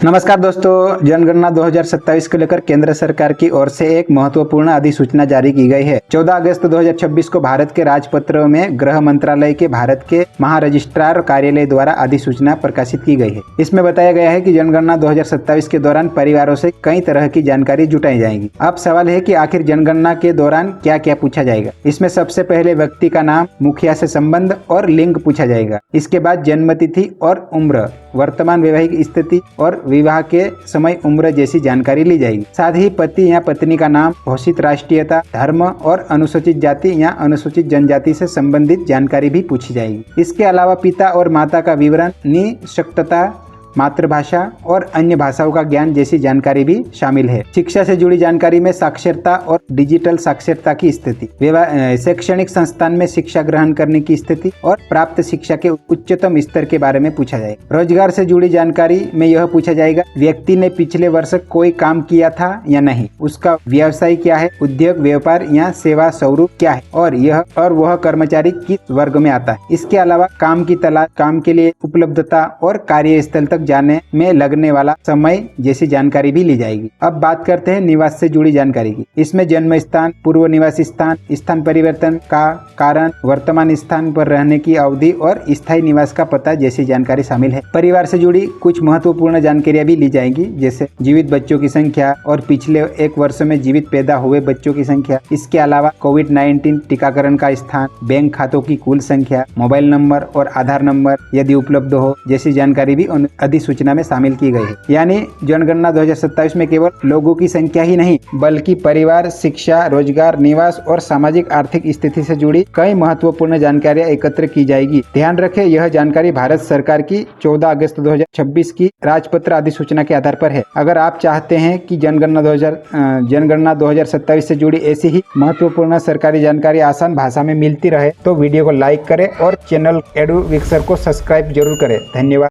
नमस्कार दोस्तों, जनगणना 2027 को लेकर केंद्र सरकार की ओर से एक महत्वपूर्ण अधिसूचना जारी की गई है। 14 अगस्त 2026 को भारत के राजपत्रों में गृह मंत्रालय के भारत के महारजिस्ट्रार कार्यालय द्वारा अधिसूचना प्रकाशित की गई है। इसमें बताया गया है कि जनगणना 2027 के दौरान परिवारों से कई तरह की जानकारी जुटाई जाएगी। अब सवाल है कि आखिर जनगणना के दौरान क्या क्या पूछा जाएगा। इसमें सबसे पहले व्यक्ति का नाम, मुखिया से संबंध और लिंग पूछा जाएगा। इसके बाद जन्म तिथि और उम्र, वर्तमान वैवाहिक स्थिति और विवाह के समय उम्र जैसी जानकारी ली जाएगी। साथ ही पति या पत्नी का नाम, घोषित राष्ट्रीयता, धर्म और अनुसूचित जाति या अनुसूचित जनजाति से संबंधित जानकारी भी पूछी जाएगी। इसके अलावा पिता और माता का विवरण, निःशक्तता, मातृभाषा और अन्य भाषाओं का ज्ञान जैसी जानकारी भी शामिल है। शिक्षा से जुड़ी जानकारी में साक्षरता और डिजिटल साक्षरता की स्थिति, शैक्षणिक संस्थान में शिक्षा ग्रहण करने की स्थिति और प्राप्त शिक्षा के उच्चतम स्तर के बारे में पूछा जाएगा। रोजगार से जुड़ी जानकारी में यह पूछा जाएगा, व्यक्ति ने पिछले वर्ष कोई काम किया था या नहीं, उसका व्यवसाय क्या है, उद्योग, व्यापार या सेवा स्वरूप क्या है और वह कर्मचारी किस वर्ग में आता है। इसके अलावा काम की तलाश, काम के लिए उपलब्धता और कार्यस्थल तक जाने में लगने वाला समय जैसी जानकारी भी ली जाएगी। अब बात करते हैं निवास से जुड़ी जानकारी की। इसमें जन्म स्थान, पूर्व निवासी स्थान, स्थान परिवर्तन का कारण, वर्तमान स्थान पर रहने की अवधि और स्थायी निवास का पता जैसी जानकारी शामिल है। परिवार से जुड़ी कुछ महत्वपूर्ण जानकारियां भी ली जाएंगी, जैसे जीवित बच्चों की संख्या और पिछले एक वर्ष में जीवित पैदा हुए बच्चों की संख्या। इसके अलावा कोविड-19 टीकाकरण का स्थान, बैंक खातों की कुल संख्या, मोबाइल नंबर और आधार नंबर यदि उपलब्ध हो जैसी जानकारी भी अधिसूचना में शामिल की गई है। यानी जनगणना 2027 में केवल लोगों की संख्या ही नहीं, बल्कि परिवार, शिक्षा, रोजगार, निवास और सामाजिक आर्थिक स्थिति से जुड़ी कई महत्वपूर्ण जानकारियां एकत्र की जाएगी। ध्यान रखें, यह जानकारी भारत सरकार की 14 अगस्त 2026 की राजपत्र अधिसूचना के आधार पर है। अगर आप चाहते हैं कि जनगणना 2027 से जुड़ी ऐसी ही महत्वपूर्ण सरकारी जानकारी आसान भाषा में मिलती रहे, तो वीडियो को लाइक करें और चैनल एडुविक्सर को सब्सक्राइब जरूर करें। धन्यवाद।